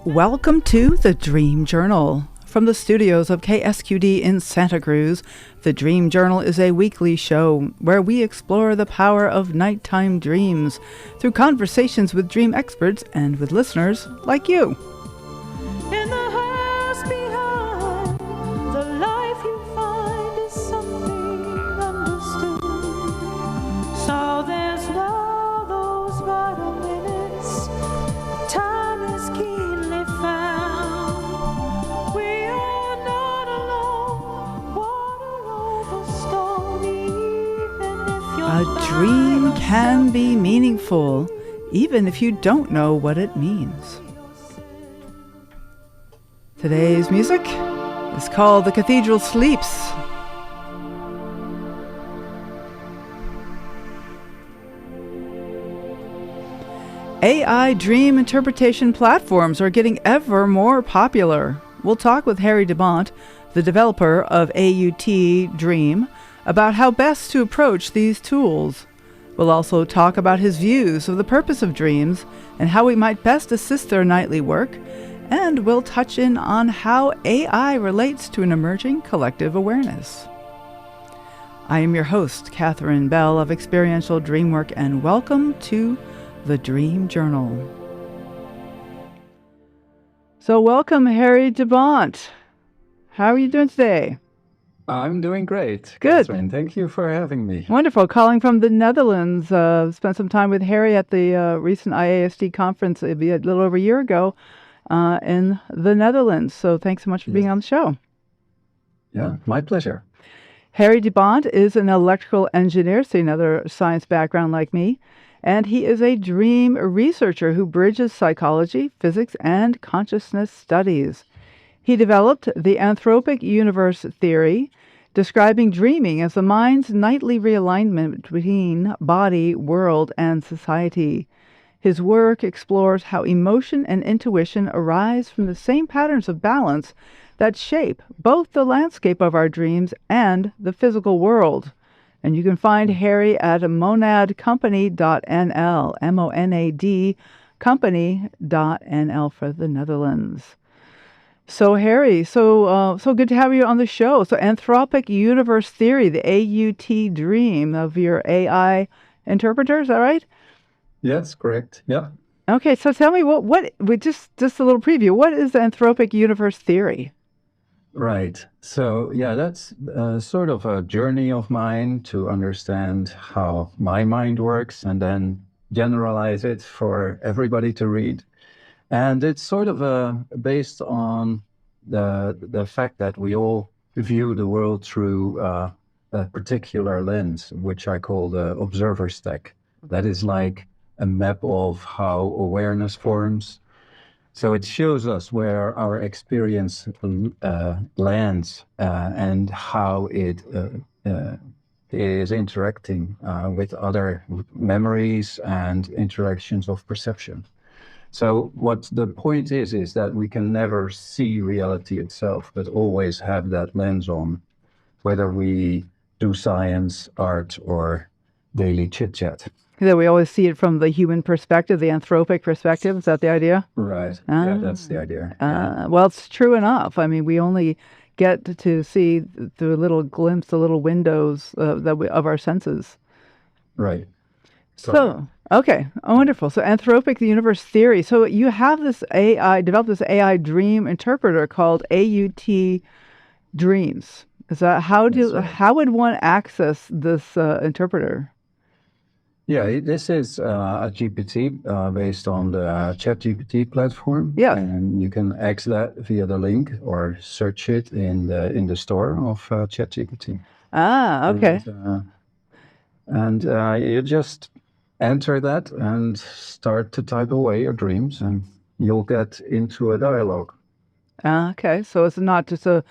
Welcome to the Dream Journal. From the studios of KSQD in Santa Cruz, the Dream Journal is a weekly show where we explore the power of nighttime dreams through conversations with dream experts and with listeners like you. In the house behind, the life you find is something understood. So there's now those vital minutes, time is keenly found. We are not alone, water over stone, even if you're A dream can be meaningful, even if you don't know what it means. Today's music is called The Cathedral Sleeps. AI dream interpretation platforms are getting ever more popular. We'll talk with Harry de Bont, the developer of AUT-Dream, about how best to approach these tools. We'll also talk about his views of the purpose of dreams and how we might best assist their nightly work. And we'll touch in on how AI relates to an emerging collective awareness. I am your host, Catherine Bell of Experiential Dreamwork, and welcome to the Dream Journal. So welcome, Harry de Bont. How are you doing today? I'm doing great. Good. Catherine, thank you for having me. Wonderful. Calling from the Netherlands. Spent some time with Harry at the recent IASD conference a little over a year ago. In the Netherlands. So thanks so much for being on the show. Yeah, my pleasure. Harry de Bont is an electrical engineer, so another science background like me, and he is a dream researcher who bridges psychology, physics, and consciousness studies. He developed the Anthropic Universe Theory, describing dreaming as the mind's nightly realignment between body, world, and society. His work explores how emotion and intuition arise from the same patterns of balance that shape both the landscape of our dreams and the physical world. And you can find Harry at monadcompany.nl, M-O-N-A-D, company.nl for the Netherlands. So Harry, so good to have you on the show. So Anthropic Universe Theory, the AUT-Dream of your AI interpreter, is that right? Yes, correct. Yeah. Okay, so tell me just a little preview. What is the Anthropic Universe Theory? Right. So, yeah, that's sort of a journey of mine to understand how my mind works and then generalize it for everybody to read. And it's sort of based on the fact that we all view the world through a particular lens, which I call the observer stack. That is like a map of how awareness forms. So it shows us where our experience lands and how it is interacting with other memories and interactions of perception. So what the point is that we can never see reality itself, but always have that lens on, whether we do science, art, or daily chit-chat. That we always see it from the human perspective, the anthropic perspective. Is that the idea? Right. Yeah, that's the idea. Well, it's true enough. I mean, we only get to see through a little glimpse, the little windows of our senses. Right. So, okay. Oh, wonderful. So Anthropic, the Universe Theory. So you have developed this AI dream interpreter called AUT Dreams. Is that how would one access this interpreter? Yeah, this is a GPT based on the Chat GPT platform. Yeah. And you can access that via the link or search it in the store of Chat GPT. Ah, okay. And you just enter that and start to type away your dreams, and you'll get into a dialogue. Okay, so it's not just a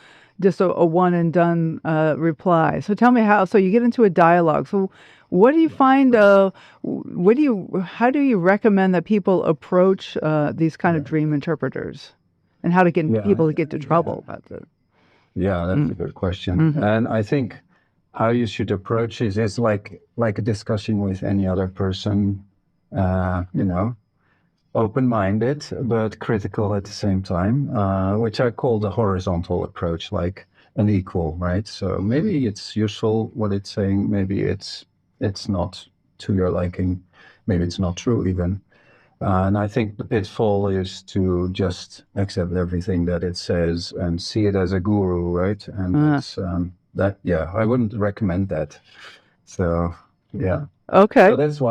one and done reply. So tell me how. So you get into a dialogue. So what do you find? How do you recommend that people approach these kind of dream interpreters, and how to get people to get to trouble about it? Yeah, that's a good question. And I think how you should approach it is like a discussion with any other person. open-minded but critical at the same time, which I call the horizontal approach, like an equal, right? So maybe it's useful what it's saying, maybe it's not to your liking, maybe it's not true even. And I think the pitfall is to just accept everything that it says and see it as a guru, right? And it's that, yeah, I wouldn't recommend that. So, yeah. Okay. So that's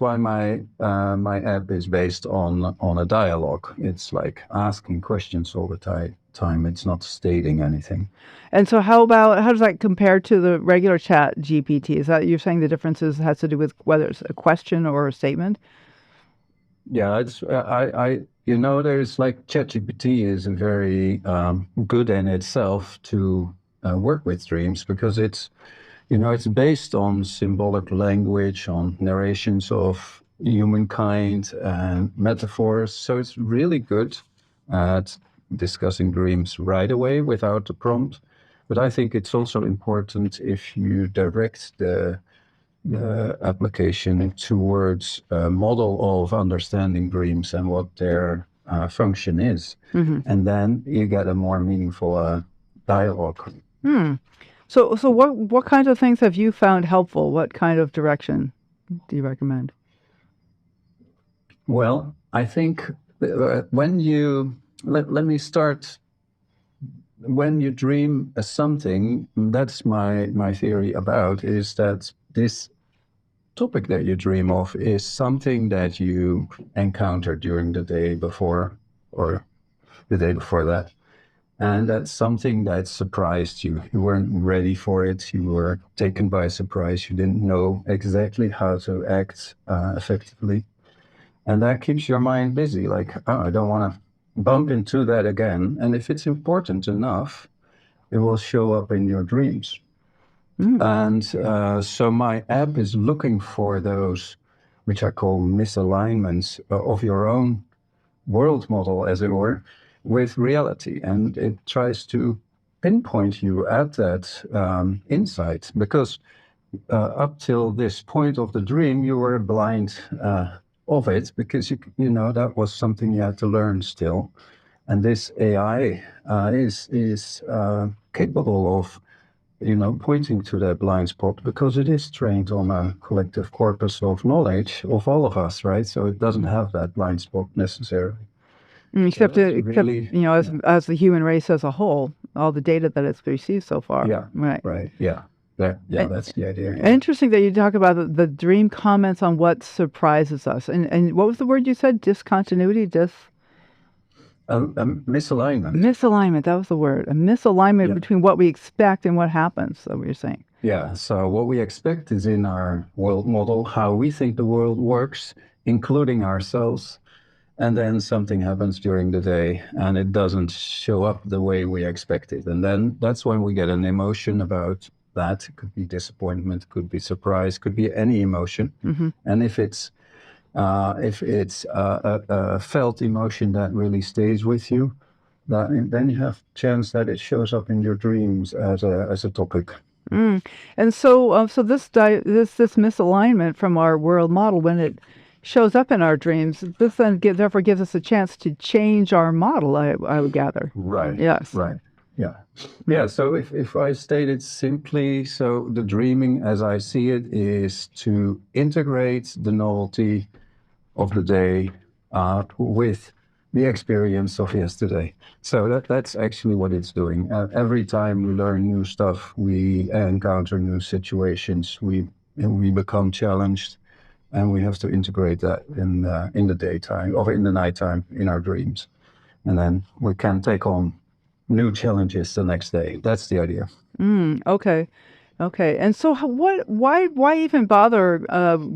why my app is based on a dialogue. It's like asking questions all the time. It's not stating anything. And so how does that compare to the regular Chat GPT? Is that you're saying the differences has to do with whether it's a question or a statement? Yeah, it's there's like ChatGPT is very good in itself to work with dreams because it's based on symbolic language, on narrations of humankind and metaphors. So it's really good at discussing dreams right away without a prompt. But I think it's also important if you direct the application towards a model of understanding dreams and what their function is. And then you get a more meaningful dialogue. So what kinds of things have you found helpful? What kind of direction do you recommend? Well, I think when you let me start. When you dream something, that's my theory about is that this topic that you dream of is something that you encountered during the day before or the day before that. And that's something that surprised you. You weren't ready for it. You were taken by surprise. You didn't know exactly how to act effectively. And that keeps your mind busy. Like, oh, I don't want to bump into that again. And if it's important enough, it will show up in your dreams. And so my app is looking for those, which I call misalignments of your own world model, as it were, with reality. And it tries to pinpoint you at that insight because up till this point of the dream, you were blind of it because that was something you had to learn still. And this AI is capable of pointing to that blind spot because it is trained on a collective corpus of knowledge of all of us, right? So it doesn't have that blind spot necessarily. Except really, as the human race as a whole, all the data that it's received so far. Yeah. Right. Yeah. That's the idea. Yeah. Interesting that you talk about the dream comments on what surprises us. And what was the word you said? Discontinuity? Misalignment. Misalignment, that was the word. A misalignment between what we expect and what happens, that what you're saying. Yeah, so what we expect is in our world model, how we think the world works, including ourselves. And then something happens during the day and it doesn't show up the way we expected. And then that's when we get an emotion about that. It could be disappointment, could be surprise, could be any emotion. And if it's a felt emotion that really stays with you, then you have chance that it shows up in your dreams as a topic. And so this misalignment from our world model, when it shows up in our dreams, this then therefore gives us a chance to change our model, I would gather. Right. Yes. Right. Yeah. Yeah. So if I state it simply, so the dreaming as I see it is to integrate the novelty of the day with the experience of yesterday. So that's actually what it's doing. Every time we learn new stuff, we encounter new situations, we become challenged, and we have to integrate that in the daytime or in the nighttime in our dreams, and then we can take on new challenges the next day. That's the idea. Okay. And so why even bother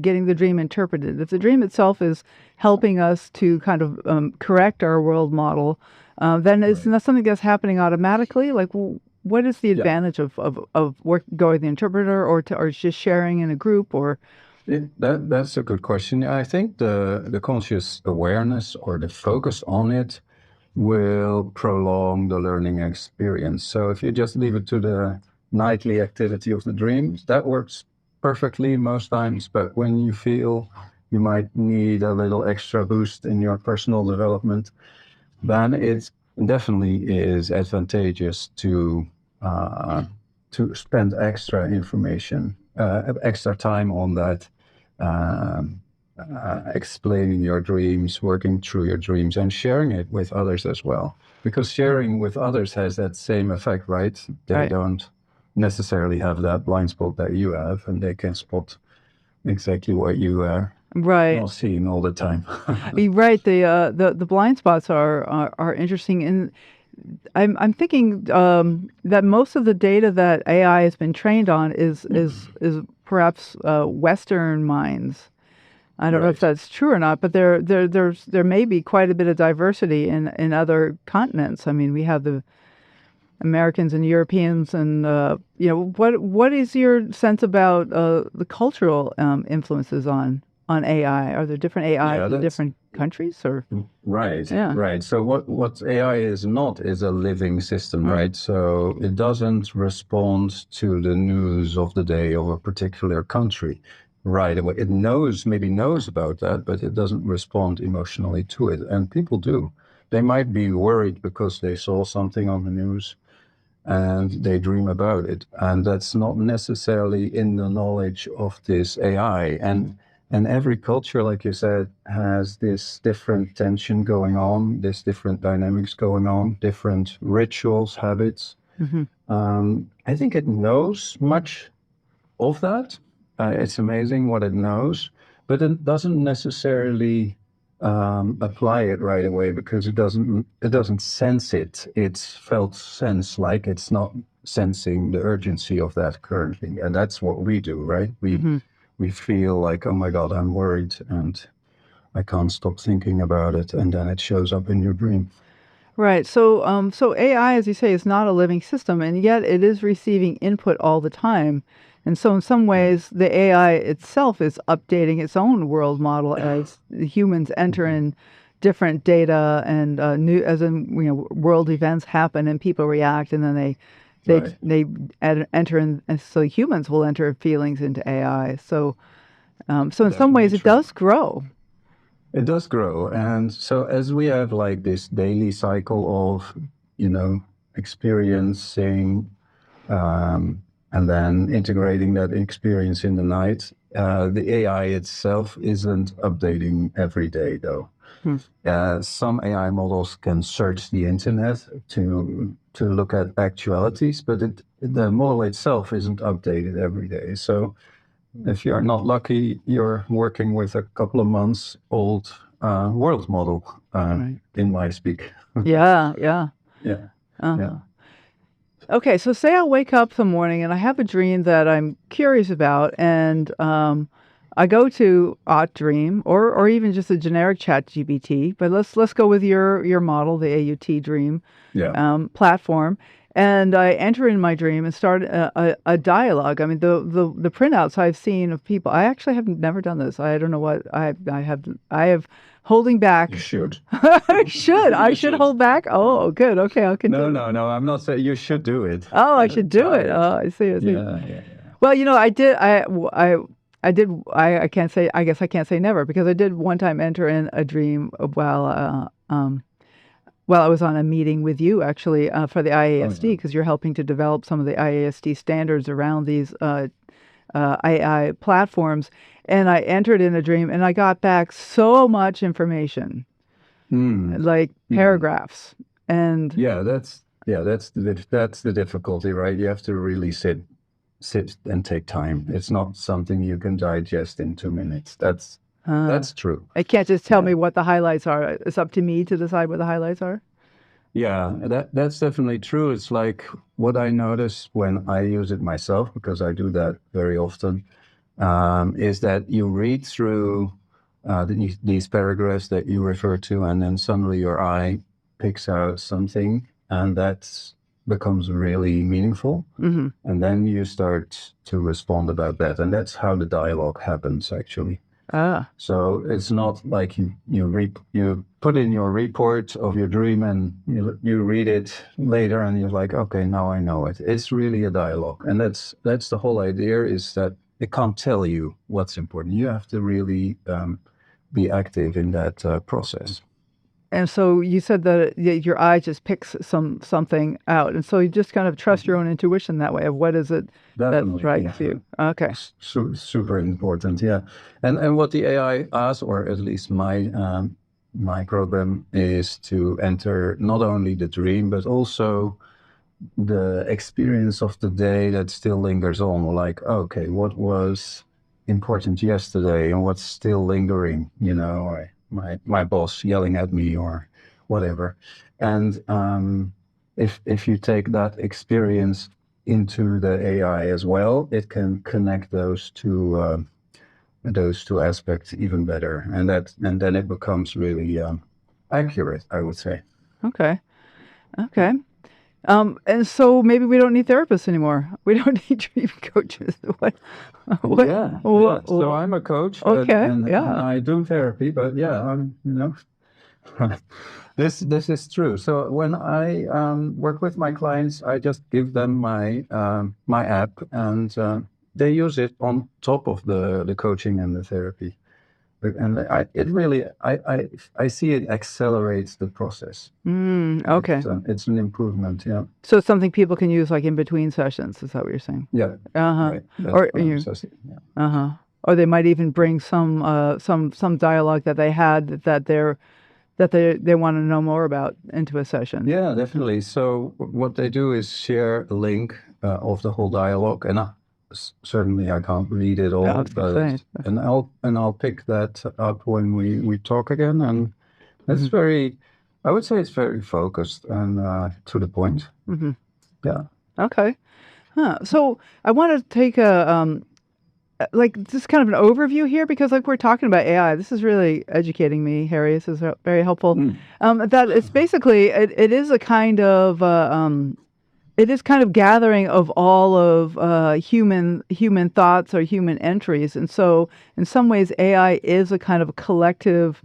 getting the dream interpreted? If the dream itself is helping us to kind of correct our world model, then isn't that something that's happening automatically? Like, what is the advantage of going with the interpreter or just sharing in a group or? That's a good question. I think the conscious awareness or the focus on it will prolong the learning experience. So if you just leave it to the nightly activity of the dreams, that works perfectly most times. But when you feel you might need a little extra boost in your personal development, then it definitely is advantageous to spend extra information, extra time on that, um, explaining your dreams, working through your dreams, and sharing it with others as well. Because sharing with others has that same effect, right? They Right. don't necessarily have that blind spot that you have, and they can spot exactly what you are Right. not seeing all the time. You're right. The blind spots are interesting, and I'm thinking that most of the data that AI has been trained on is perhaps Western minds. I don't know if Right. that's true or not, but there may be quite a bit of diversity in other continents. I mean, we have the Americans and Europeans, and what is your sense about the cultural influences on AI? Are there different AIs Yeah, in that's different countries, or right. yeah? Right. So what AI is not is a living system, right? So it doesn't respond to the news of the day of a particular country right away. It maybe knows about that, but it doesn't respond emotionally to it. And people do. They might be worried because they saw something on the news and they dream about it. And that's not necessarily in the knowledge of this AI. And every culture, like you said, has this different tension going on, this different dynamics going on, different rituals, habits. Hmm. I think it knows much of that. It's amazing what it knows, but it doesn't necessarily apply it right away because it doesn't sense it. It's felt sense, like it's not sensing the urgency of that currently, and that's what we do, right? Hmm. We feel like, oh my God, I'm worried and I can't stop thinking about it, and then it shows up in your dream. Right. So AI, as you say, is not a living system, and yet it is receiving input all the time. And so, in some ways, the AI itself is updating its own world model as the humans enter in different data and as in world events happen and people react, and then they Right. they enter in. And so humans will enter feelings into AI. So in some Definitely ways, it true. does grow. It does grow. And so as we have like this daily cycle of, experiencing and then integrating that experience in the night, the AI itself isn't updating every day though. Hmm. Some AI models can search the internet to look at actualities, but the model itself isn't updated every day. So if you're not lucky, you're working with a couple of months old world model, Right. in my speak. Yeah. Yeah. Yeah, yeah, Uh-huh. Okay, so say I wake up some morning and I have a dream that I'm curious about, and I go to AUT-Dream or even just a generic Chat GPT, but let's go with your model, the AUT-Dream yeah. platform, and I enter in my dream and start a dialogue. I mean, the printouts I've seen of people, I actually have never done this. I don't know what I have holding You back. should. I You should should. hold back. Oh, good. Okay, I'll No, continue. no, no. I'm not saying you should do it. Oh, I should do Try it. it. Oh, I see. I see. Yeah, yeah, yeah. Well, I did. I can't say. I guess I can't say never because I did one time enter in a dream while I was on a meeting with you actually for the Oh, IASD yeah. because you're helping to develop some of the IASD standards around these AI platforms. And I entered in a dream and I got back so much information, Mm, like mm. paragraphs. And That's the difficulty, right? You have to really sit and take time. It's not something you can digest in 2 minutes. uh, That's true. I can't just tell Yeah. me what the highlights are. It's up to me to decide what the highlights are. Yeah, that's definitely true. It's like what I notice when I use it myself, because I do that very often, is that you read through these paragraphs that you refer to, and then suddenly your eye picks out something, and that becomes really meaningful. Hmm. And then you start to respond about that. And that's how the dialogue happens, actually. Ah. So it's not like you put in your report of your dream and you read it later and you're like, okay, now I know it. It's really a dialogue, and that's the whole idea. Is that it can't tell you what's important. You have to really be active in that process. And so you said that your eye just picks something out, and so you just kind of trust your own intuition that way of what is it that's Definitely, right yeah. for you. Okay. Super important, yeah. And what the AI asks, or at least my program, is to enter not only the dream but also the experience of the day that still lingers on. Like, okay, what was important yesterday and what's still lingering? Or my boss yelling at me or whatever. And if you take that experience into the AI as well, it can connect those two aspects even better, and then it becomes really accurate, I would say. Okay. Okay. And so maybe we don't need therapists anymore. We don't need dream coaches. What? Yeah, yeah. What? So I'm a coach, Okay. and Yeah. I do therapy, but yeah, this is true. So when I work with my clients, I just give them my app, and they use it on top of the coaching and the therapy. And it really, I see it accelerates the process. Okay. It's an improvement. Yeah. So it's something people can use like in between sessions. Is that what you're saying? Yeah. Uh-huh. Right. That's Or what I'm you. assessing. Yeah. Uh-huh. Or they might even bring some dialogue that they had that they want to know more about into a session. Yeah, definitely. So what they do is share a link of the whole dialogue, and certainly I can't read it I all, was gonna say. and I'll pick that up when we talk again, and it's Mhm. very, I would say it's very focused and to the point. Mhm. Yeah. Okay. Huh. So I want to take like just kind of an overview here because like we're talking about AI. This is really educating me, Harry. This is very helpful. That it's basically it is a kind of it is kind of gathering of all of human thoughts or human entries, and so in some ways AI is a kind of a collective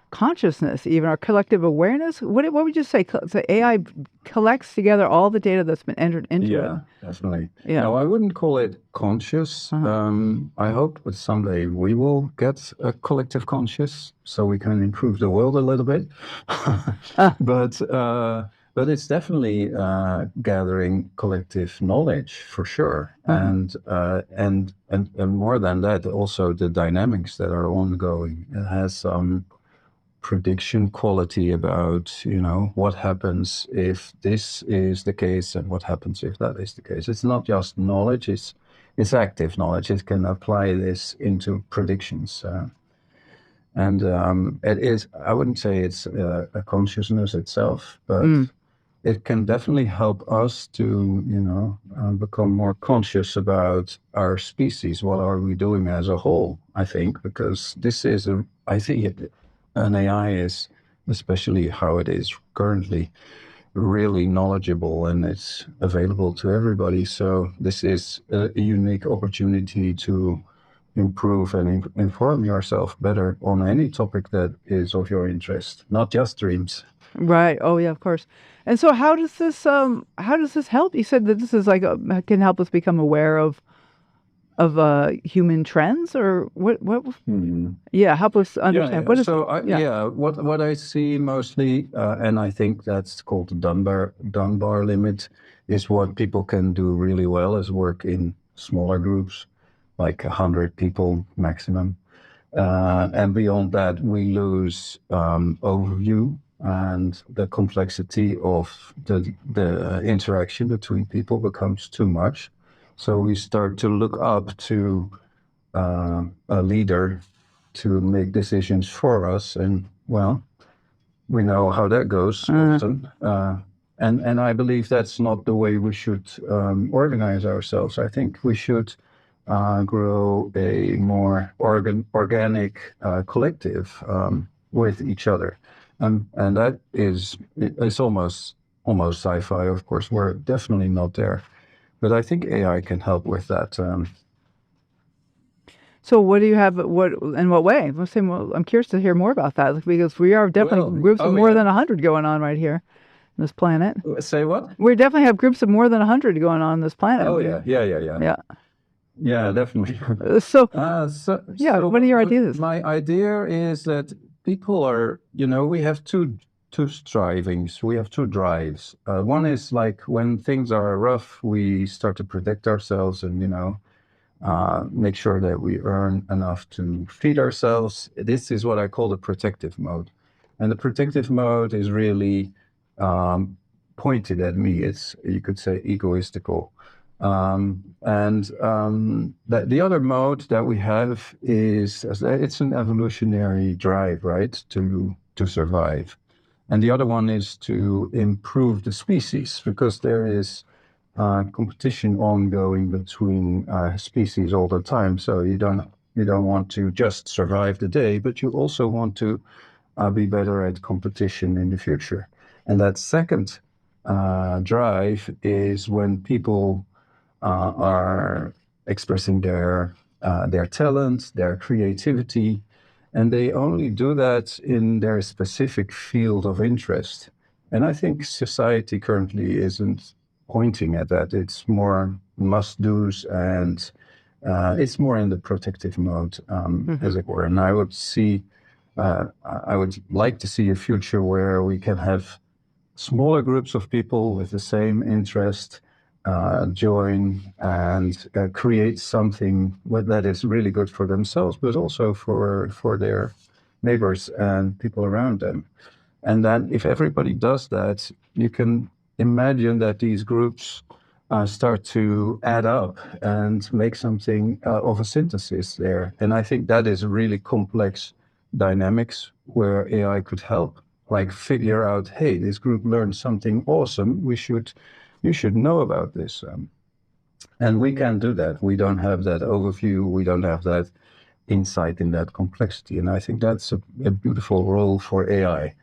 consciousness, even our collective awareness. What would you say? So AI collects together all the data that's been entered into it. Yeah, definitely. Yeah. No, I wouldn't call it conscious. I hope that someday we will get a collective conscious, so we can improve the world a little bit. But it's definitely gathering collective knowledge for sure, and more than that, also the dynamics that are ongoing. It has some prediction quality about what happens if this is the case and what happens if that is the case. It's not just knowledge, it's active knowledge. It can apply this into predictions, and it is, I wouldn't say it's a consciousness itself, but it can definitely help us to become more conscious about our species. What are we doing as a whole, I think, because this is I see it, an AI is, especially how it is currently, really knowledgeable and it's available to everybody. So this is a unique opportunity to improve and inform yourself better on any topic that is of your interest, not just dreams. Right. Oh yeah, of course. And so how does this help? You said that this is like can help us become aware of human trends or what yeah, help us understand what is So yeah. what I see mostly, and I think that's called the Dunbar limit, is what people can do really well is work in smaller groups, like 100 people maximum, and beyond that we lose overview and the complexity of the interaction between people becomes too much. So we start to look up to a leader to make decisions for us, and well, we know how that goes often. And I believe that's not the way we should organize ourselves. I think we should grow a more organic collective with each other, and that is it's almost sci-fi. Of course, we're definitely not there, but I think AI can help with that. So what do you have? What in what way? Let's say, well, I'm curious to hear more about that because we are definitely groups of more than 100 going on right here on this planet. Say what? We definitely have groups of more than 100 going on this planet. Oh yeah. Yeah, definitely. So, So, yeah, so what are your ideas? my idea is that people are, we have two strivings. We have two drives. One is like when things are rough, we start to protect ourselves and, make sure that we earn enough to feed ourselves. This is what I call the protective mode. And the protective mode is really pointed at me. It's, you could say, egoistical. The other mode that we have is, it's an evolutionary drive, right, to survive. And the other one is to improve the species, because there is competition ongoing between species all the time. So you don't want to just survive the day, but you also want to be better at competition in the future. And that second drive is when people are expressing their talent, their creativity, and they only do that in their specific field of interest. And I think society currently isn't pointing at that. It's more must-dos, and it's more in the protective mode, as it were. And I would like to see a future where we can have smaller groups of people with the same interest join and create something that is really good for themselves, but also for their neighbors and people around them. And then if everybody does that, you can imagine that these groups start to add up and make something of a synthesis there. And I think that is a really complex dynamics where AI could help, like figure out, hey, this group learned something awesome. You should know about this. And we can't do that. We don't have that overview. We don't have that insight in that complexity. And I think that's a beautiful role for AI.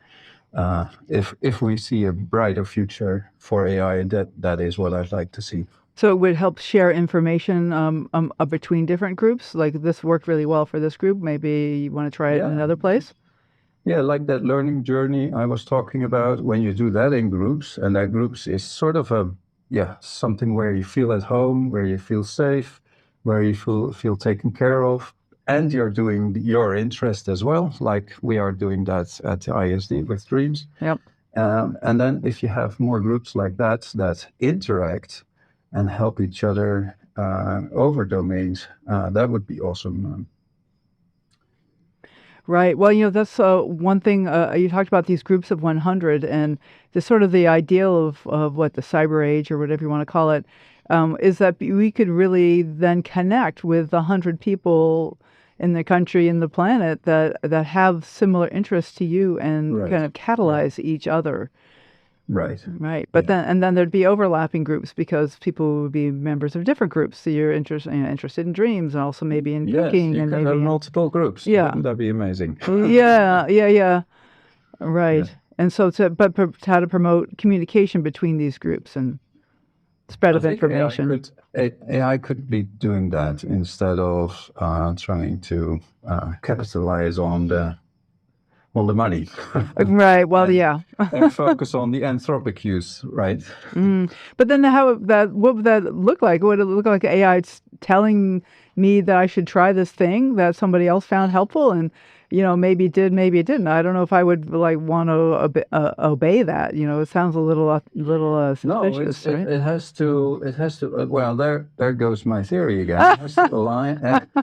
If we see a brighter future for AI, that is what I'd like to see. So it would help share information between different groups. Like this worked really well for this group. Maybe you want to try it in Yeah. another place. Yeah, like that learning journey I was talking about, when you do that in groups, and that groups is sort of something where you feel at home, where you feel safe, where you feel taken care of, and you're doing your interest as well, like we are doing that at the ISD with Dreams. Yep. And then if you have more groups like that interact and help each other over domains, that would be awesome. Right. Well, that's one thing you talked about, these groups of 100, and the sort of the ideal of what the cyber age, or whatever you want to call it, is that we could really then connect with 100 people in the country and the planet that have similar interests to you, and Right. kind of catalyze each other. Right. Right. But then there'd be overlapping groups, because people would be members of different groups. So you're interested in dreams, and also maybe in Yes, cooking, you and can maybe have multiple groups. Yeah. Wouldn't that be amazing? yeah. Right. Yeah. And so how to promote communication between these groups and spread of I think information. AI could be doing that instead of trying to capitalize on the money. Right. Well, and, yeah. and focus on the anthropic use, right? But then what would that look like? Would it look like AI telling me that I should try this thing that somebody else found helpful, and maybe it did, maybe it didn't. I don't know if I would like want to obey that. It sounds a little No, suspicious, right? it has to. Well, there goes my theory again. It has to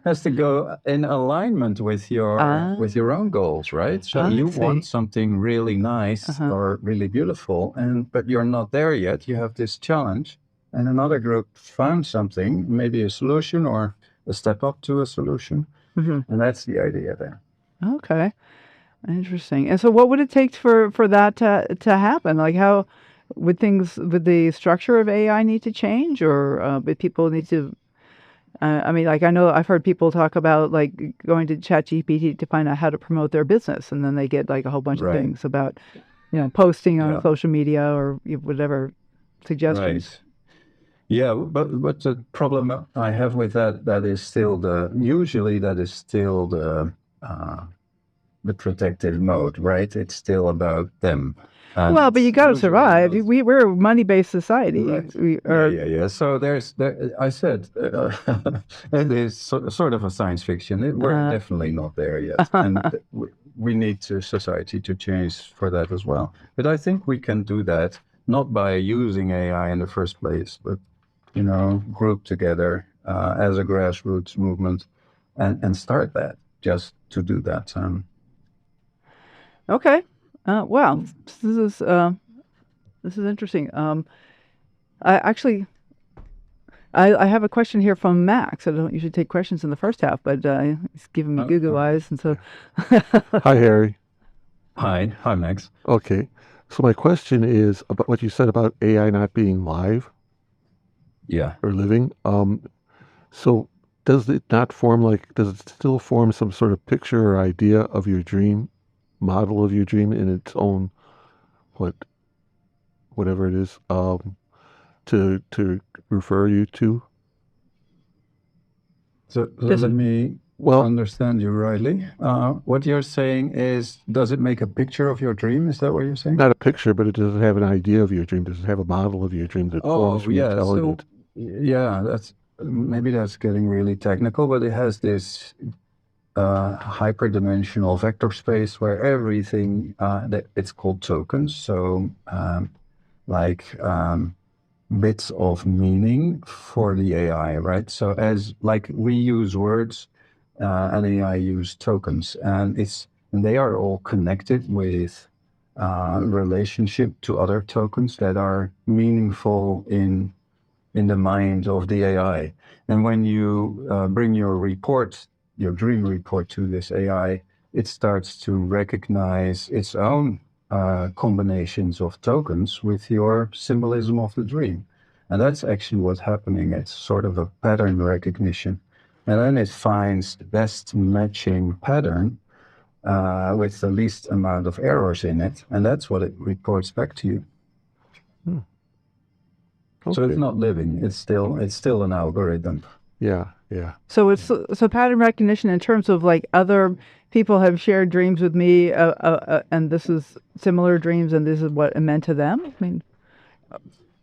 has to go in alignment with your own goals, right? So I you see. want something really nice or really beautiful, but you're not there yet. You have this challenge, and another group found something, maybe a solution or a step up to a solution, and that's the idea there. Okay. Interesting. And so what would it take for that to happen? Like, how would the structure of AI need to change, or would people need to, I mean, like, I know I've heard people talk about like going to Chat GPT to find out how to promote their business, and then they get like a whole bunch of Right. things about, posting on Yeah. social media, or whatever suggestions. Right. Yeah, but the problem I have with that is still usually that is still the protective mode, right? It's still about them. And Well, but you got to usually survive. those- We're a money-based society. Right. We Yeah, are. yeah. So I said, it is sort of a science fiction. We're definitely not there yet, and we need society to change for that as well. But I think we can do that not by using AI in the first place, but group together as a grassroots movement, and start that just to do that. Okay. Well, this is interesting. I actually I have a question here from Max. I don't usually take questions in the first half, but he's giving me Google eyes, and so. Hi, Harry. Hi, Max. Okay. So my question is about what you said about AI not being live Yeah. or living. So does it still form some sort of picture or idea of your dream, model of your dream in its own, whatever it is, to refer you to? So let me understand you rightly. What you're saying is, does it make a picture of your dream? Is that what you're saying? Not a picture, but it doesn't have an idea of your dream. Does it have a model of your dream that forms from your intelligence? Maybe that's getting really technical, but it has this hyperdimensional vector space where everything it's called tokens. So bits of meaning for the AI, right? So as like we use words, and AI use tokens, and they are all connected with relationship to other tokens that are meaningful in the mind of the AI. And when you bring your dream report to this AI, it starts to recognize its own combinations of tokens with your symbolism of the dream. And that's actually what's happening. It's sort of a pattern recognition. And then it finds the best matching pattern with the least amount of errors in it. And that's what it reports back to you. So it's not living. It's still an algorithm. Yeah. So it's pattern recognition in terms of like other people have shared dreams with me, and this is similar dreams, and this is what it meant to them. I mean,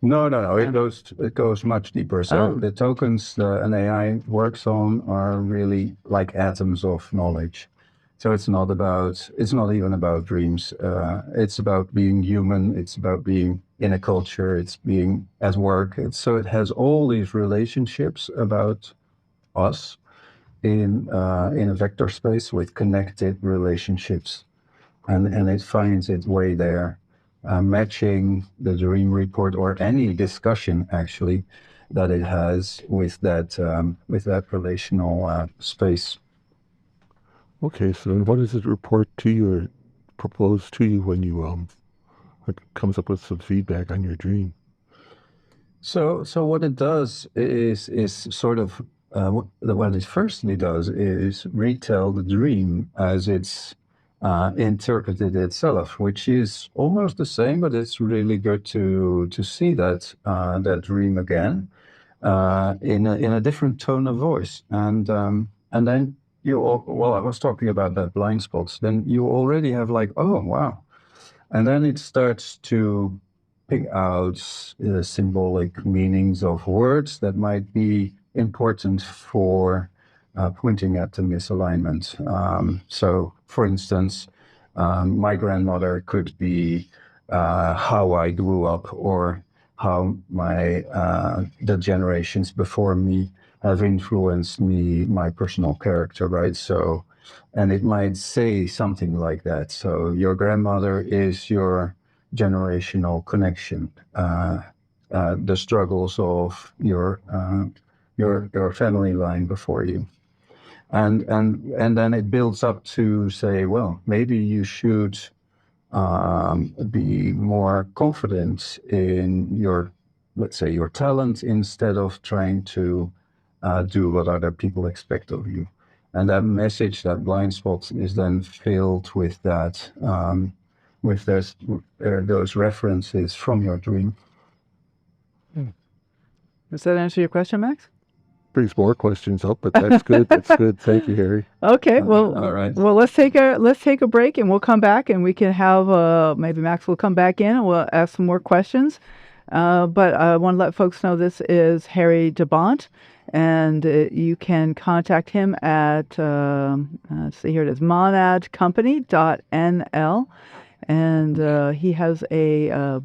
no. It goes much deeper. So the tokens an AI works on are really like atoms of knowledge. So it's not even about dreams. It's about being human. It's about being in a culture. It's being at work. So it has all these relationships about us in a vector space with connected relationships, and it finds its way there, matching the dream report or any discussion actually that it has with that relational space. Okay, so then what does it report to you or propose to you when you it comes up with some feedback on your dream? So what it does is sort of what it firstly does is retell the dream as it's interpreted itself, which is almost the same, but it's really good to see that dream again in a different tone of voice, and then I was talking about that blind spots. Then you already have like, oh wow, and then it starts to pick out symbolic meanings of words that might be important for pointing at the misalignment. So, for instance, my grandmother could be how I grew up, or how the generations before me have influenced me, my personal character, right? So, and it might say something like that. So your grandmother is your generational connection, the struggles of your family line before you, and then it builds up to say, well, maybe you should be more confident in let's say, your talent, instead of trying to do what other people expect of you. And that message, that blind spot, is then filled with that, with those references from your dream. does that answer your question, Max? brings more questions up, but that's good. That's good. Thank you, Harry. Okay, All right. well, let's take a break, and we'll come back, and we can have maybe Max will come back in, and we'll ask some more questions. But I want to let folks know this is Harry de Bont, and you can contact him at let's see, here it is, monadcompany.nl, and he has a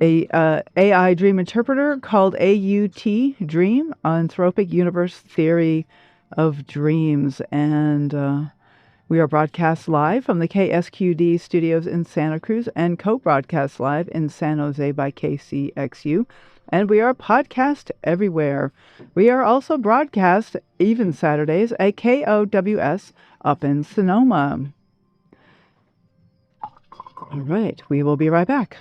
AI dream interpreter called AUT-Dream, Anthropic Universe Theory of Dreams, and we are broadcast live from the KSQD studios in Santa Cruz and co-broadcast live in San Jose by KCXU. And we are podcast everywhere. We are also broadcast even Saturdays at KOWS up in Sonoma. All right, we will be right back.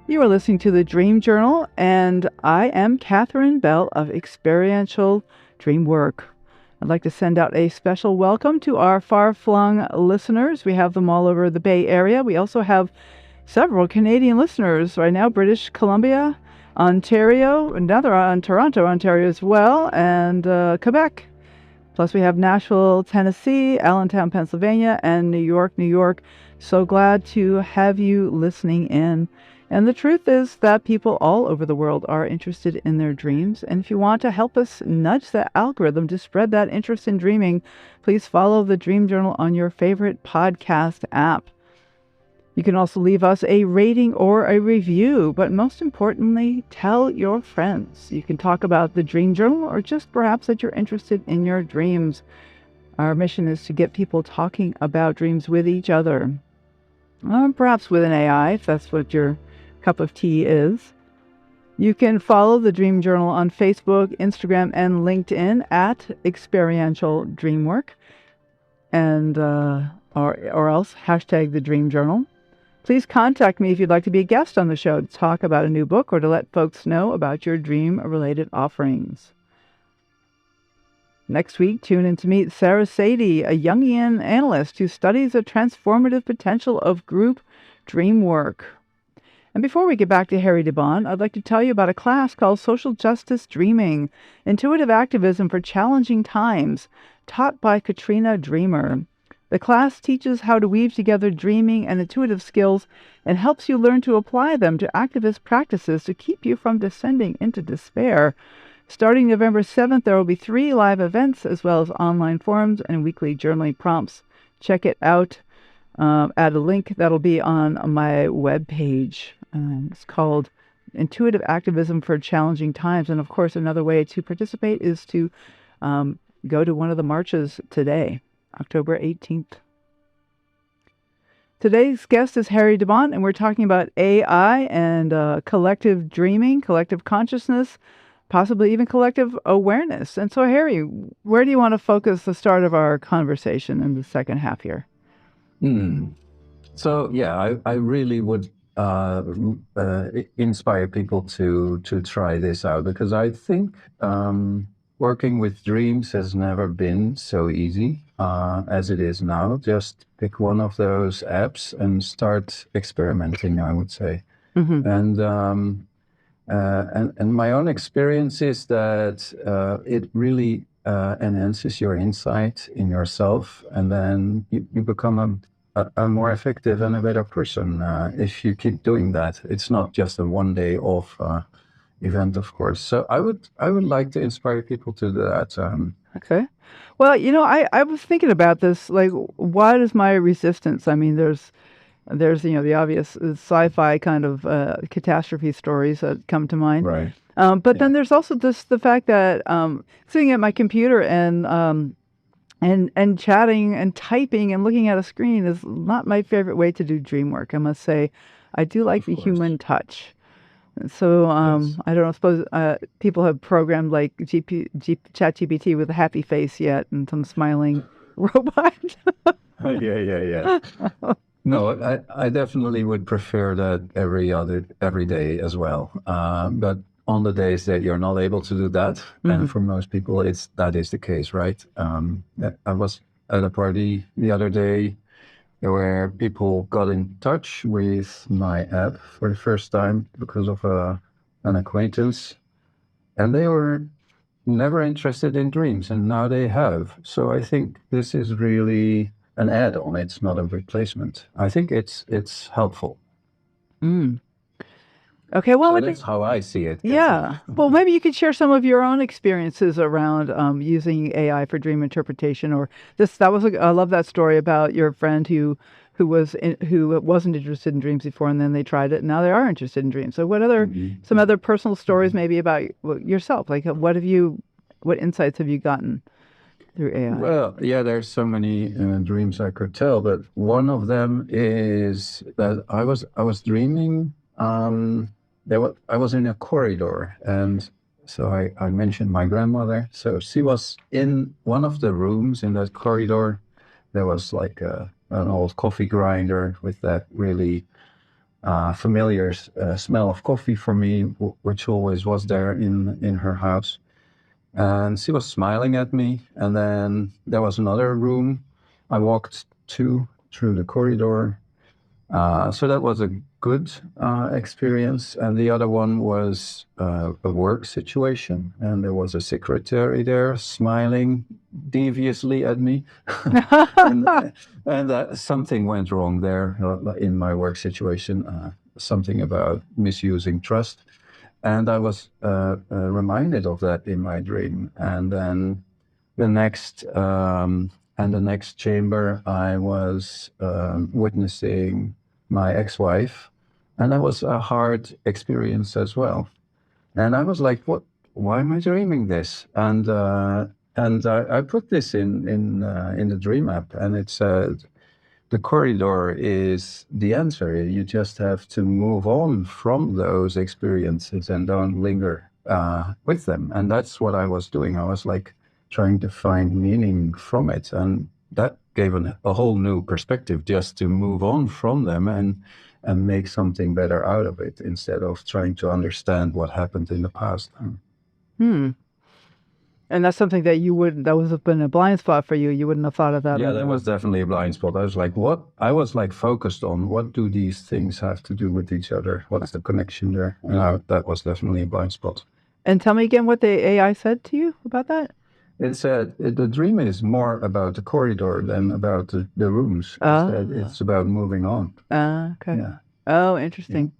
You are listening to the Dream Journal, and I am Catherine Bell of Experiential Dream Work. I'd like to send out a special welcome to our far-flung listeners. We have them all over the Bay Area. We also have several Canadian listeners right now, British Columbia, Ontario, another on Toronto, Ontario as well, and Quebec. Plus we have Nashville, Tennessee, Allentown, Pennsylvania, and New York, New York. So glad to have you listening in. And the truth is that people all over the world are interested in their dreams. And if you want to help us nudge that algorithm to spread that interest in dreaming, please follow the Dream Journal on your favorite podcast app. You can also leave us a rating or a review, but most importantly, tell your friends. You can talk about the Dream Journal or just perhaps that you're interested in your dreams. Our mission is to get people talking about dreams with each other. Perhaps with an AI, if that's what your cup of tea is. You can follow the Dream Journal on Facebook, Instagram, and LinkedIn at Experiential Dreamwork, and or else hashtag the Dream Journal. Please contact me if you'd like to be a guest on the show to talk about a new book or to let folks know about your dream-related offerings. Next week, tune in to meet Sarah Sadie, a Jungian analyst who studies the transformative potential of group dream work. And before we get back to Harry de Bont, I'd like to tell you about a class called Social Justice Dreaming, Intuitive Activism for Challenging Times, taught by Katrina Dreamer. The class teaches how to weave together dreaming and intuitive skills and helps you learn to apply them to activist practices to keep you from descending into despair. Starting November 7th, there will be 3 live events as well as online forums and weekly journaling prompts. Check it out at a link that'll be on my webpage. It's called Intuitive Activism for Challenging Times. And of course, another way to participate is to go to one of the marches today, October 18th. Today's guest is Harry de Bont, and we're talking about AI and collective dreaming, collective consciousness, possibly even collective awareness. And so, Harry, where do you want to focus the start of our conversation in the second half here? So, yeah, I really would inspire people to try this out, because I think working with dreams has never been so easy as it is now. Just pick one of those apps and start experimenting, I would say. And my own experience is that it really enhances your insight in yourself, and then you become a more effective and a better person if you keep doing that. It's not just a one-day off event, of course. So I would like to inspire people to do that. Okay. Well, I was thinking about this, like, what is my resistance? I mean, there's the obvious sci-fi kind of catastrophe stories that come to mind. Right. But then there's also the fact that sitting at my computer and chatting and typing and looking at a screen is not my favorite way to do dream work. I must say, I do like the human touch. So Yes. I don't know. Suppose people have programmed like Chat GPT with a happy face yet, and some smiling robot. Yeah, yeah, yeah. No, I definitely would prefer that every day as well. But on the days that you're not able to do that, and for most people, that is the case, right? I was at a party the other day where people got in touch with my app for the first time because of an acquaintance, and they were never interested in dreams, and now they have. So I think this is really an add-on. It's not a replacement. I think it's helpful. Mm. Okay, well, So let me. that's how I see it. Yeah. Well, maybe you could share some of your own experiences around using AI for dream interpretation, or this. That was. I love that story about your friend who wasn't interested in dreams before, and then they tried it, and now they are interested in dreams. So, some other personal stories, maybe about yourself? Like, what insights have you gotten through AI? Well, yeah, there's so many dreams I could tell, but one of them is that I was dreaming. I was in a corridor, and so I mentioned my grandmother. So she was in one of the rooms in that corridor. There was like an old coffee grinder with that really familiar smell of coffee for me, which always was there in her house. And she was smiling at me. And then there was another room I walked to through the corridor. So that was a good experience. And the other one was a work situation. And there was a secretary there smiling deviously at me. And something went wrong there in my work situation, something about misusing trust. And I was reminded of that in my dream. And then the next the next chamber, I was witnessing my ex-wife, and that was a hard experience as well. And I was like, "What? Why am I dreaming this?" And I put this in the dream app, and it said, the corridor is the answer. You just have to move on from those experiences and don't linger with them. And that's what I was doing. I was like trying to find meaning from it. And that gave a whole new perspective, just to move on from them and make something better out of it instead of trying to understand what happened in the past. Hmm. And that's something that that would have been a blind spot for you. You wouldn't have thought of that. Yeah, that was definitely a blind spot. I was like, what? I was like focused on what do these things have to do with each other? What's the connection there? And that was definitely a blind spot. And tell me again what the AI said to you about that. It said the dream is more about the corridor than about the rooms. Instead, it's about moving on. Okay. Yeah. Oh, interesting.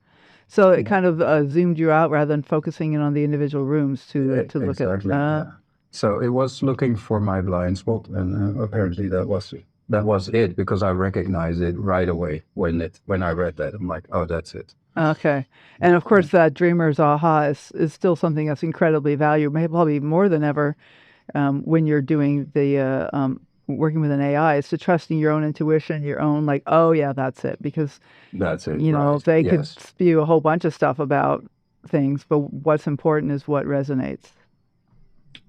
So it kind of zoomed you out rather than focusing in on the individual rooms to look Exactly. at. Yeah. So it was looking for my blind spot, and apparently that was it, because I recognized it right away when I read that. I'm like, oh, that's it. Okay. And of course, that dreamer's aha is still something that's incredibly valuable, maybe probably more than ever when you're doing the working with an AI. It's to trusting your own intuition, your own like, oh yeah, that's it. Because That's it. right. They could Yes. spew a whole bunch of stuff about things, but what's important is what resonates.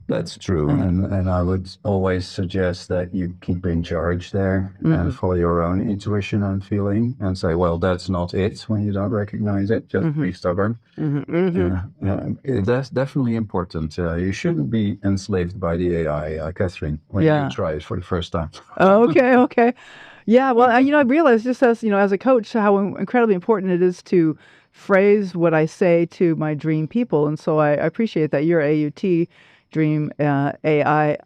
That's true. And I would always suggest that you keep in charge there and follow your own intuition and feeling and say, well, that's not it when you don't recognize it. Just be stubborn. That's definitely important. You shouldn't be enslaved by the AI, Catherine, when you try it for the first time. Okay. Yeah, well, I realize just as a coach, how incredibly important it is to phrase what I say to my dream people. And so I appreciate that your AUT-Dream AI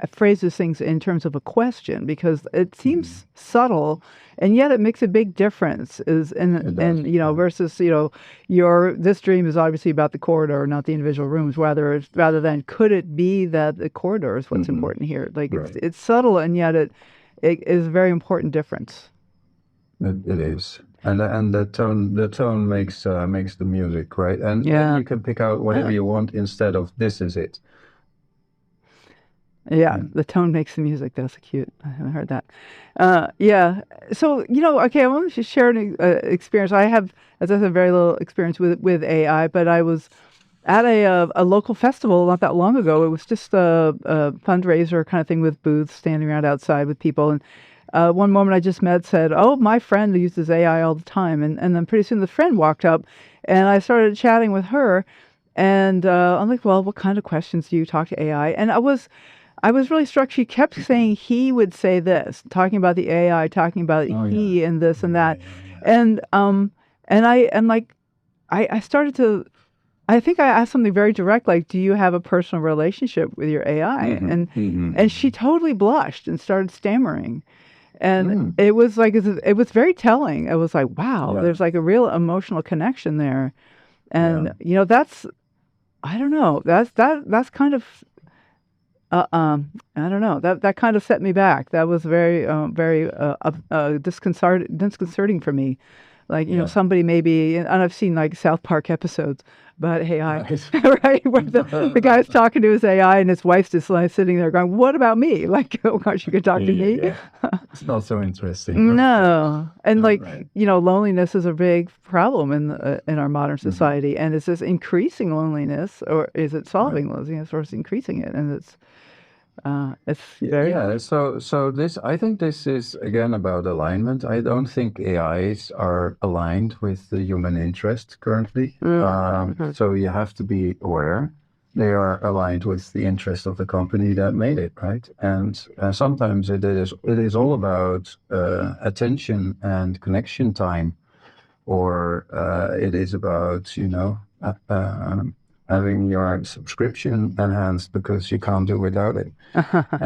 phrases things in terms of a question, because it seems subtle and yet it makes a big difference versus this dream is obviously about the corridor, not the individual rooms, rather than could it be that the corridor is what's important here. Like it's subtle, and yet it is a very important difference. It is. And the tone makes the music, right? And you can pick out whatever you want instead of this is it. Yeah, Yeah. the tone makes the music. That's cute. I haven't heard that. Yeah. So, okay, I want to share an experience. I have, as I said, very little experience with AI, but I was at a local festival not that long ago. It was just a fundraiser kind of thing with booths standing around outside with people. And one woman I just met said, "Oh, my friend uses AI all the time." And then pretty soon the friend walked up, and I started chatting with her. And I'm like, "Well, what kind of questions do you talk to AI?" And I was really struck. She kept saying he would say this, talking about the AI, talking about Oh yeah. he and this and Yeah. that. Yeah. Yeah. And I and like I started to I think I asked something very direct, like, "Do you have a personal relationship with your AI?" And she totally blushed and started stammering. And Mm. it was like it was very telling. It was like, wow, Yeah. there's like a real emotional connection there. Yeah. And that's I don't know. That's kind of I don't know. That kind of set me back. That was very disconcerting for me. Like, Yeah. somebody maybe, and I've seen like South Park episodes about AI, Right. right? Where the guy's talking to his AI and his wife's just like sitting there going, "What about me?" Like, oh gosh, you could talk to Yeah. me. Yeah. It's not so interesting. No, and All like, right. loneliness is a big problem in our modern Mhm. society. And is this increasing loneliness, or is it Right. solving loneliness, or is it increasing it? And it's very Yeah. So this, I think this is again about alignment. I don't think AIs are aligned with the human interest currently. Mhm. So you have to be aware they are aligned with the interest of the company that made it, right? And sometimes it is all about attention and connection time, or it is about having your subscription enhanced because you can't do without it.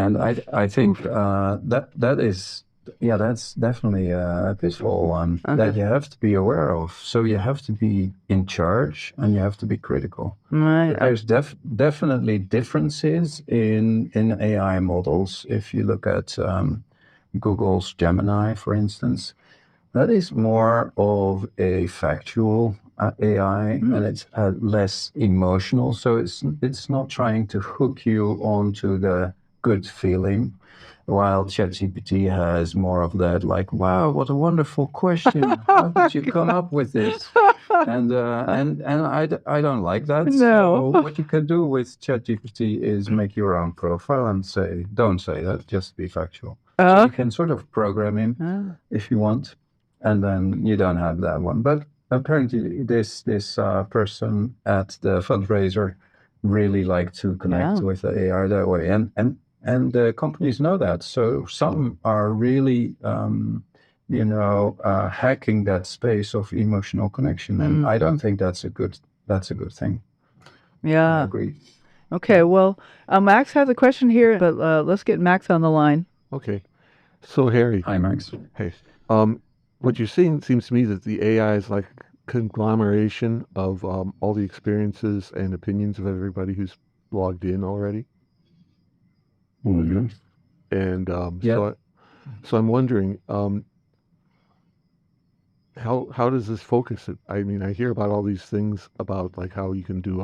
And I think that is, yeah, that's definitely a pitfall one that you have to be aware of. So you have to be in charge and you have to be critical. Right. There's definitely differences in AI models. If you look at Google's Gemini, for instance, that is more of a factual AI, and it's less emotional. So it's not trying to hook you onto the good feeling, while ChatGPT has more of that, like, "Wow, what a wonderful question! How did you come up with this?" And I don't like that. No. So what you can do with ChatGPT is make your own profile and say, "Don't say that, just be factual." So you Okay. can sort of program him Ah, if you want, and then you don't have that one. But apparently, this person at the fundraiser really liked to connect yeah. with the AI that way, and the companies know that. So some are really, hacking that space of emotional connection, and I don't think that's a good thing. I Yeah. agree. Okay. Well, Max has a question here, but let's get Max on the line. Okay. So Harry, Hi, Max. hey, what you're saying seems to me that the AI is like a conglomeration of all the experiences and opinions of everybody who's logged in already. Mhm. And Yeah. so I'm wondering, how does this focus it? I mean, I hear about all these things about like how you can do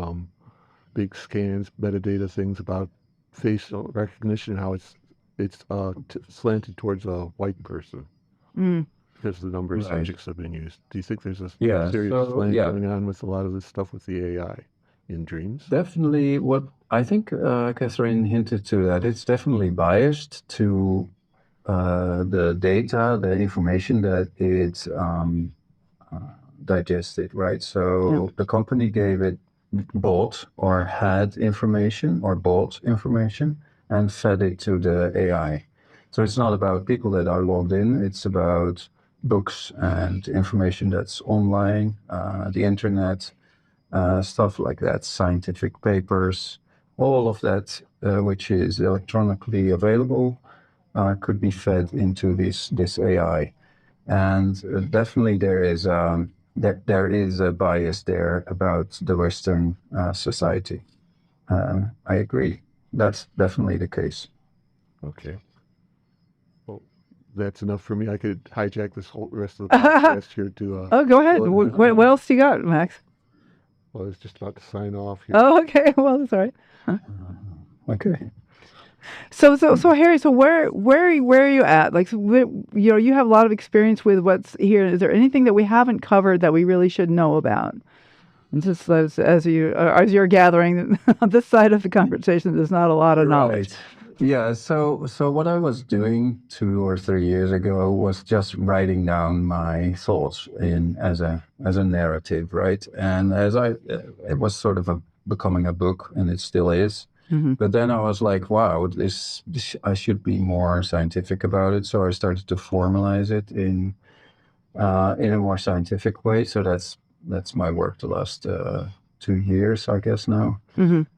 big scans, metadata things about facial recognition, how it's slanted towards a white person Mm. because of the number of Right. subjects that have been used. Do you think there's a Yeah. serious So slant yeah, going on with a lot of this stuff with the AI in dreams? definitely. What I think Catherine hinted to, that it's definitely biased to the data, the information that it's digested, right? Yeah. So the company gave it, bought or had information or bought information and fed it to the AI. So it's not about people that are logged in, it's about books and information that's online, the internet, stuff like that, scientific papers, all of that, which is electronically available, could be fed into this AI. And definitely there is a bias there about the Western society. I agree. That's definitely the case. Okay. Well, that's enough for me. I could hijack this whole rest of the podcast here to Oh, go ahead. fill it What else do you got, Max? well, I was just about to sign off here. Oh, okay. Well, that's all right. Okay. So Harry, so where are you at? Like, you have a lot of experience with what's here. Is there anything that we haven't covered that we really should know about? And just as you're gathering on this side of the conversation, there's not a lot of knowledge. Right. Yeah. So what I was doing 2 or 3 years ago was just writing down my thoughts in as a narrative, right? And it was sort of becoming a book, and it still is. But then I was like, wow, this I should be more scientific about it. So I started to formalize it in a more scientific way. So that's my work the last 2 years, I guess now.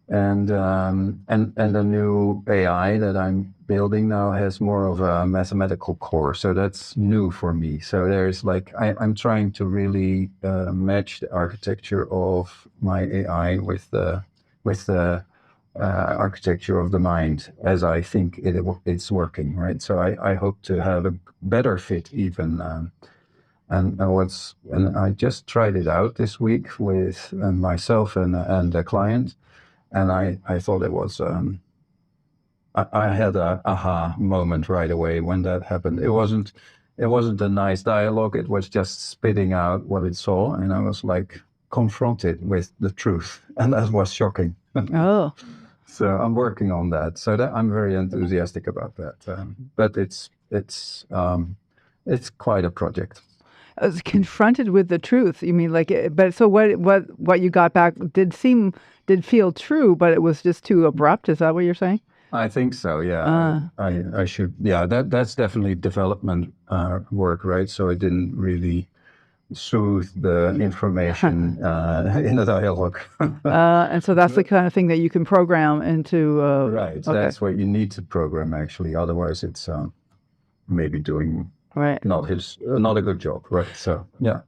And the new AI that I'm building now has more of a mathematical core, so that's new for me. So there's like I'm trying to really match the architecture of my AI with the architecture of the mind as I think it's working, right? So I hope to have a better fit even. And I just tried it out this week with myself and a client, and I thought it was I had a aha moment right away when that happened. It wasn't a nice dialogue. It was just spitting out what it saw, and I was like confronted with the truth, and that was shocking. Oh, So I'm working on that. So that I'm very enthusiastic about that. But it's quite a project. I was confronted with the truth. You mean like, but so what you got back did feel true, but it was just too abrupt. Is that what you're saying? I think so. Yeah, I should. Yeah, that's definitely development work, right? So it didn't really soothe the information in the dialogue. And so that's the kind of thing that you can program into. Right. Okay. That's what you need to program actually. Otherwise, it's maybe doing Right. not a good job. Right. So yeah.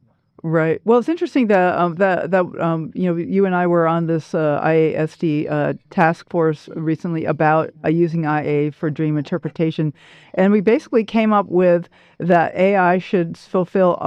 Right. Well, it's interesting that you and I were on this IASD task force recently about using IA for dream interpretation, and we basically came up with that AI should fulfill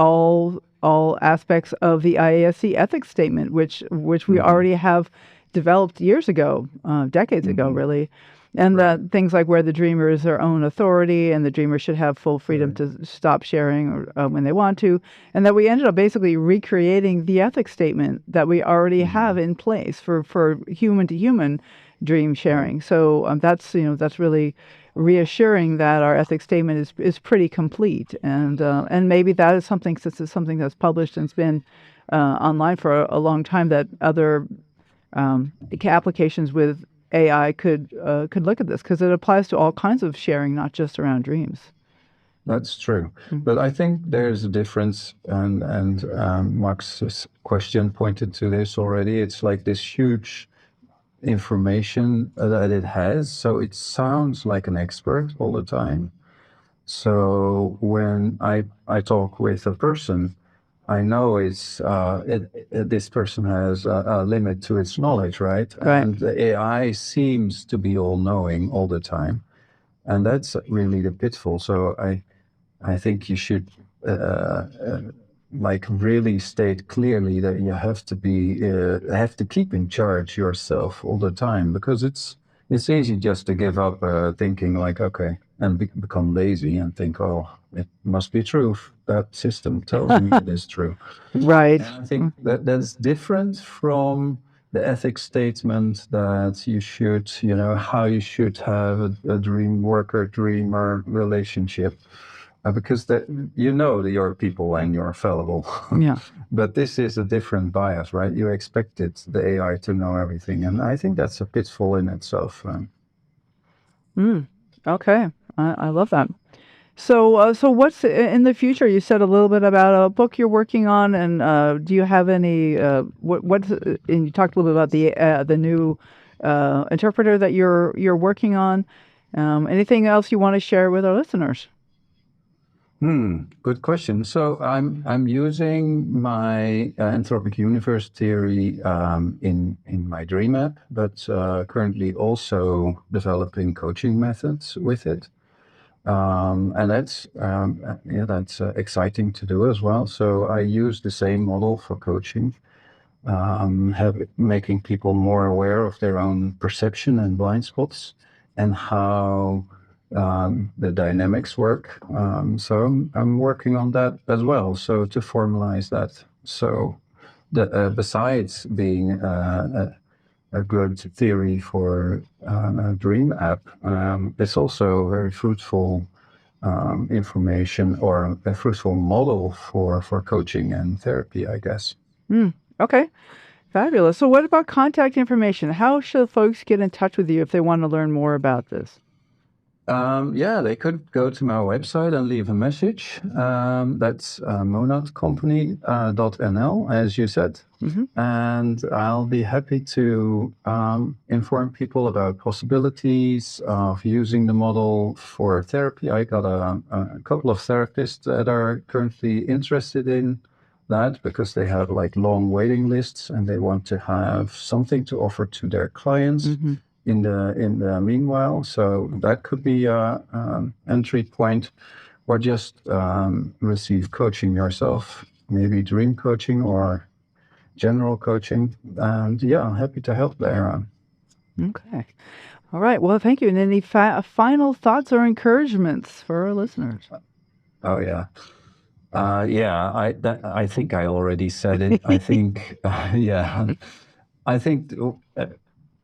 all aspects of the IASC ethics statement, which we already have developed years ago, decades ago, really. And that things like where the dreamer is their own authority, and the dreamer should have full freedom to stop sharing when they want to, and that we ended up basically recreating the ethics statement that we already have in place for human to human dream sharing. So that's really reassuring that our ethics statement is pretty complete, and maybe that is something, since it's something that's published and it's been online for a long time, that other applications with AI could look at this, because it applies to all kinds of sharing, not just around dreams. That's true. But I think there's a difference, and Max's question pointed to this already. It's like this huge information that it has, so it sounds like an expert all the time. So when I talk with a person, I know this person has a limit to its knowledge, right? Right. And the AI seems to be all knowing all the time, and that's really the pitfall. So I think you should like really state clearly that you have to keep in charge yourself all the time, because it's easy just to give up thinking like, okay, and become lazy and think, oh, it must be true. That system tells me it is true. Right. And I think that's different from the ethics statement that you should, how you should have a dream worker-dreamer relationship. Because that that you're people and you're fallible. Yeah. But this is a different bias, right? You expected the AI to know everything, and I think that's a pitfall in itself. Okay. I love that. So what's in the future? You said a little bit about a book you're working on, and do you have any? And you talked a little bit about the new interpreter that you're working on. Anything else you want to share with our listeners? Good question. So I'm using my Anthropic Universe Theory in my dream app, but currently also developing coaching methods with it. And that's exciting to do as well. So I use the same model for coaching, making people more aware of their own perception and blind spots, and how the dynamics work. So I'm working on that as well. So to formalize that. So besides being a good theory for a dream app, it's also very fruitful information or a fruitful model for coaching and therapy, I guess. Okay. Fabulous. So what about contact information? How should folks get in touch with you if they want to learn more about this? Yeah, they could go to my website and leave a message. That's monadcompany.nl, as you said. And I'll be happy to inform people about possibilities of using the model for therapy. I got a couple of therapists that are currently interested in that because they have like long waiting lists and they want to have something to offer to their clients in the meanwhile. So that could be a entry point, or just receive coaching yourself, maybe dream coaching or general coaching. And yeah, I'm happy to help there. Okay. All right. Well, thank you. And any final thoughts or encouragements for our listeners? Oh yeah. I think I already said it. I think, I think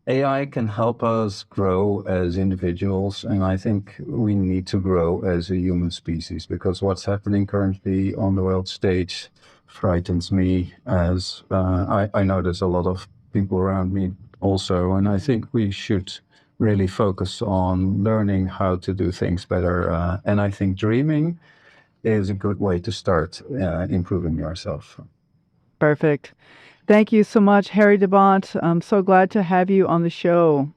AI can help us grow as individuals, and I think we need to grow as a human species, because what's happening currently on the world stage frightens me, as I know there's a lot of people around me also, and I think we should really focus on learning how to do things better. And I think dreaming is a good way to start improving yourself. Perfect. Thank you so much, Harry de Bont. I'm so glad to have you on the show.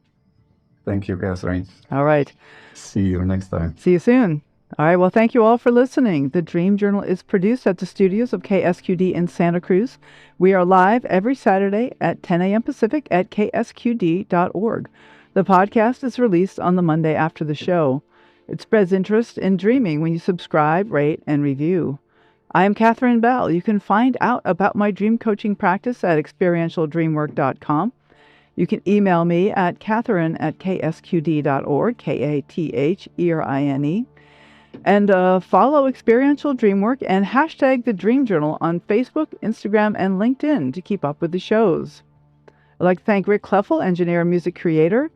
Thank you, Catherine. All right. See you next time. See you soon. All right. Well, thank you all for listening. The Dream Journal is produced at the studios of KSQD in Santa Cruz. We are live every Saturday at 10 a.m. Pacific at ksqd.org. The podcast is released on the Monday after the show. It spreads interest in dreaming when you subscribe, rate, and review. I am Catherine Bell. You can find out about my dream coaching practice at experientialdreamwork.com. You can email me at catherine@ksqd.org, KATHERINE. And follow Experiential Dreamwork and hashtag The Dream Journal on Facebook, Instagram, and LinkedIn to keep up with the shows. I'd like to thank Rick Kleffel, engineer and music creator.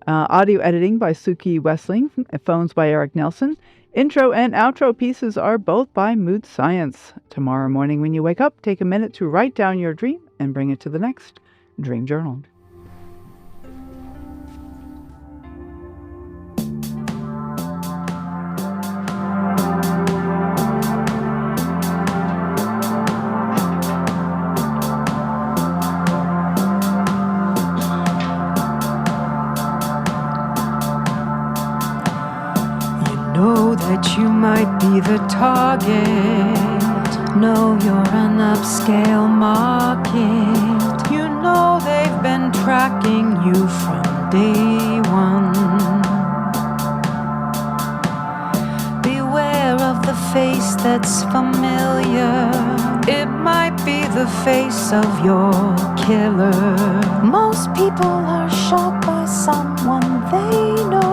Audio editing by Suki Wessling. Phones by Eric Nelson. Intro and outro pieces are both by Mood Science. Tomorrow morning when you wake up, take a minute to write down your dream and bring it to the next Dream Journal. Know that you might be the target. Know you're an upscale market. You know they've been tracking you from day one. Beware of the face that's familiar. It might be the face of your killer. Most people are shot by someone they know.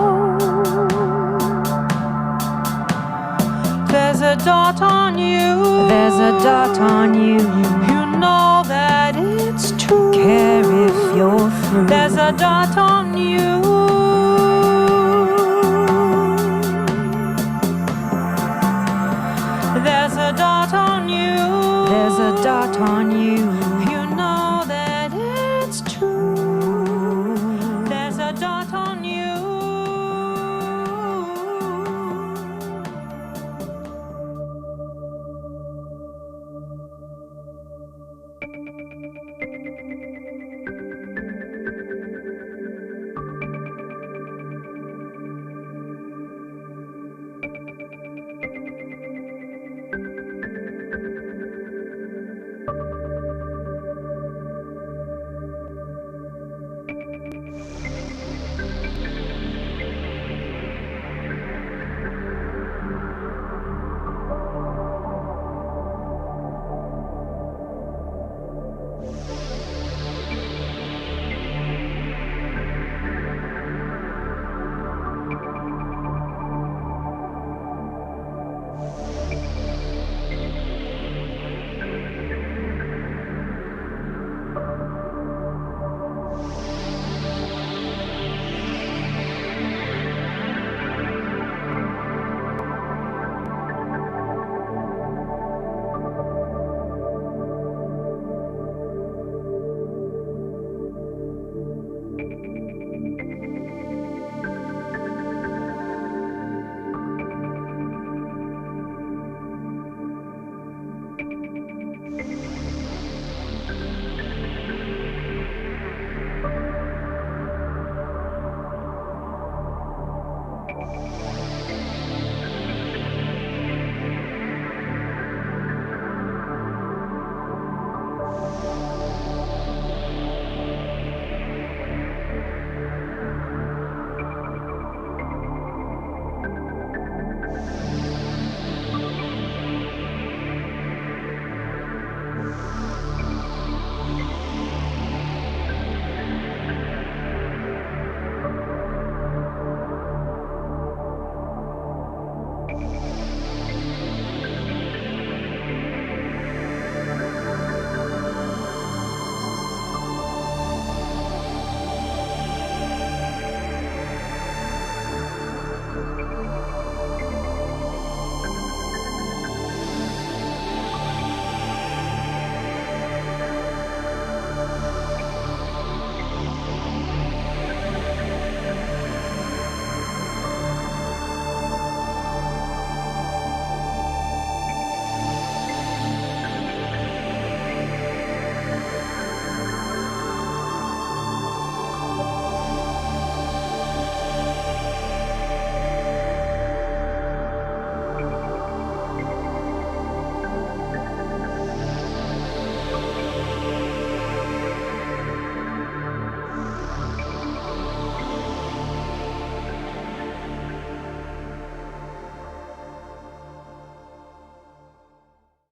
There's a dot on you. There's a dot on you. You know that it's true. Care if you're through. There's a dot on you. There's a dot on you. There's a dot on you.